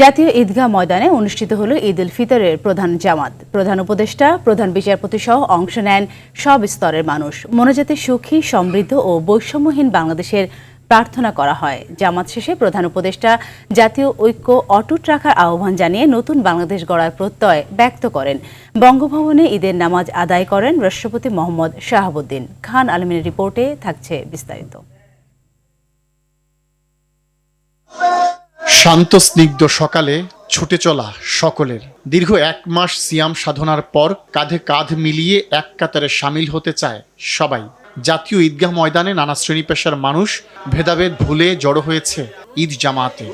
জাতীয় ঈদগাহ ময়দানে অনুষ্ঠিত হলো ঈদ উল ফিতরের প্রধান জামাত। প্রধান উপদেষ্টা, প্রধান বিচারপতি সহ অংশ নেন সব স্তরের মানুষ। মোনাজাতে সুখী, সমৃদ্ধ ও বৈষম্যহীন বাংলাদেশের প্রার্থনা করা হয়। জামাত শেষে প্রধান উপদেষ্টা জাতীয় ঐক্য অটুট রাখার আহ্বান জানিয়ে নতুন বাংলাদেশ গড়ার প্রত্যয় ব্যক্ত করেন। বঙ্গভবনে ঈদের নামাজ আদায় করেন রাষ্ট্রপতি মোহাম্মদ শাহাবুদ্দিন খান আলমিনের রিপোর্টে থাকছে বিস্তারিত। শান্ত স্নিগ্ধ সকালে ছুটে চলা সকলের দীর্ঘ 1 মাস সিয়াম সাধনার পর কাঁধে কাঁধ মিলিয়ে এক কাতারে সামিল হতে চায় সবাই। জাতীয় ঈদগাহ ময়দানে নানা শ্রেণী পেশার মানুষ ভেদাভেদ ভুলে জড়ো হয়েছে ঈদ জামাতে।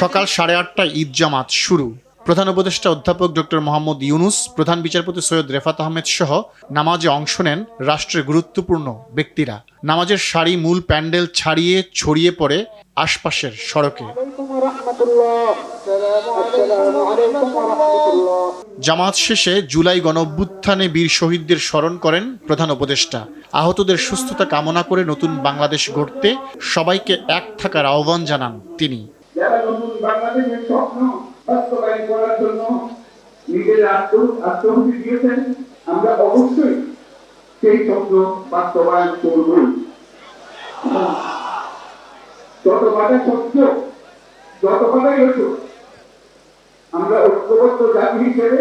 সকাল 8:30টায় ঈদ জামাত শুরু। প্রধান উপদেষ্টা অধ্যাপক ডক্টর মোহাম্মদ ইউনুস, প্রধান বিচারপতি সৈয়দ রেফাত আহমেদ সহ নামাজে অংশ নেন রাষ্ট্রের গুরুত্বপূর্ণ ব্যক্তিরা। নামাজের সারি মূল প্যান্ডেল ছাড়িয়ে ছড়িয়ে পড়ে আশপাশের সড়কে। জামাত শেষে জুলাই গণঅভ্যুত্থানে বীর শহীদদের স্মরণ করেন প্রধান উপদেষ্টা। আহতদের সুস্থতা কামনা করে নতুন বাংলাদেশ গড়তে সবাইকে এক থাকার আহ্বান জানান তিনি। বাস্তবায়ন করার জন্য নিজের আত্মহুতি দিয়েছেন, আমরা অবশ্যই সেই স্বপ্ন বাস্তবায়ন করব। যত বাধা সত্য, যত বাধাই হতো, আমরা ঐক্যবদ্ধ জাতি হিসেবে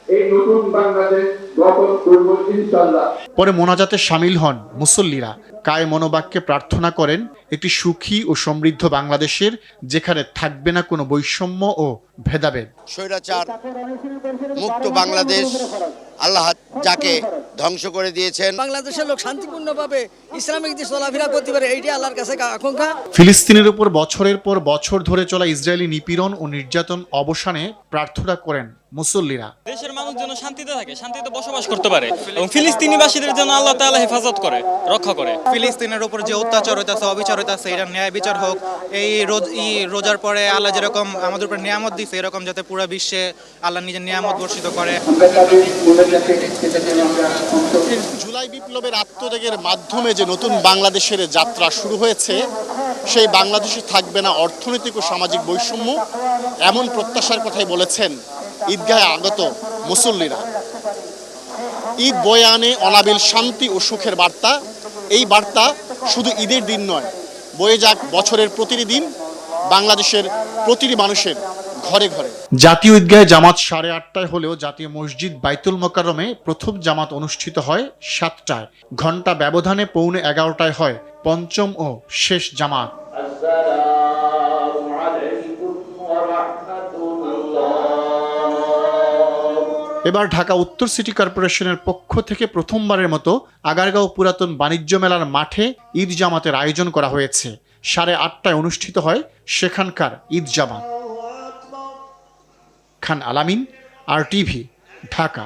এই নতুন বাংলাদেশ গঠন করব ইনশাআল্লাহ। পরে মোনাজাতে শামিল হন মুসল্লিরা। কায় মনোবাক্যে প্রার্থনা করেন একটি সুখী ও সমৃদ্ধ বাংলাদেশের, যেখানে থাকবে না কোনো বৈষম্য ও ভেদাভেদ। স্বৈরাচার মুক্ত বাংলাদেশ আল্লাহ যাকে ধ্বংস করে দিয়েছেন, বাংলাদেশের লোক শান্তিপূর্ণভাবে ইসলামিক যে চলাফেরা করতে পারে, এইটাই আল্লাহর কাছে আকাঙ্ক্ষা। ফিলিস্তিনের উপর বছরের পর বছর ধরে চলা ইসরায়েলি নিপীড়ন ও নির্যাতন অবসানে প্রার্থনা করেন মুসল্লিরা। দেশের মানুষ যেন শান্তিতে থাকে, শান্তিতে বসবাস করতে পারে এবং ফিলিস্তিনিবাসীদের যেন আল্লাহ তাআলা হেফাজত করে, রক্ষা করে। ফিলিস্তিনের উপর যে অত্যাচার হইতাছে, অবিচার হইতাছে, এটা ন্যায় বিচার হোক। এই রোজার পরে আল্লাহ যেরকম আমাদের উপর নিয়ামত দিচ্ছে, এরকম যাতে পুরো বিশ্বে আল্লাহ নিজের নিয়ামত বর্ষিত করে। জুলাই বিপ্লবের আত্মত্যাগের মাধ্যমে যে নতুন বাংলাদেশের যাত্রা শুরু হয়েছে, সেই বাংলাদেশে থাকবে না অর্থনৈতিক ও সামাজিক বৈষম্য, এমন প্রত্যাশার কথাই বলেছেন ঈদগাহে আগত মুসল্লিরা। ঈদ বয়ে আনে অনাবিল শান্তি ও সুখের বার্তা। এই বার্তা শুধু ঈদের দিন নয়, বয়ে যাক বছরের প্রতিটি দিন বাংলাদেশের প্রতিটি মানুষের ঘরে ঘরে। জাতীয় ঈদগাহে জামাত 8:30টায় হলেও জাতীয় মসজিদ বাইতুল মোকাররমে প্রথম জামাত অনুষ্ঠিত হয় 7টায়। ঘণ্টা ব্যবধানে 11:45টায় হয় পঞ্চম ও শেষ জামাত। এবার ঢাকা উত্তর সিটি কর্পোরেশনের পক্ষ থেকে প্রথমবারের মতো আগারগাঁও পুরাতন বাণিজ্য মেলার মাঠে ঈদ জামাতের আয়োজন করা হয়েছে। 8:30টায় অনুষ্ঠিত হয় সেখানকার ঈদ জামাত। খান আলামিন, RTV, ঢাকা।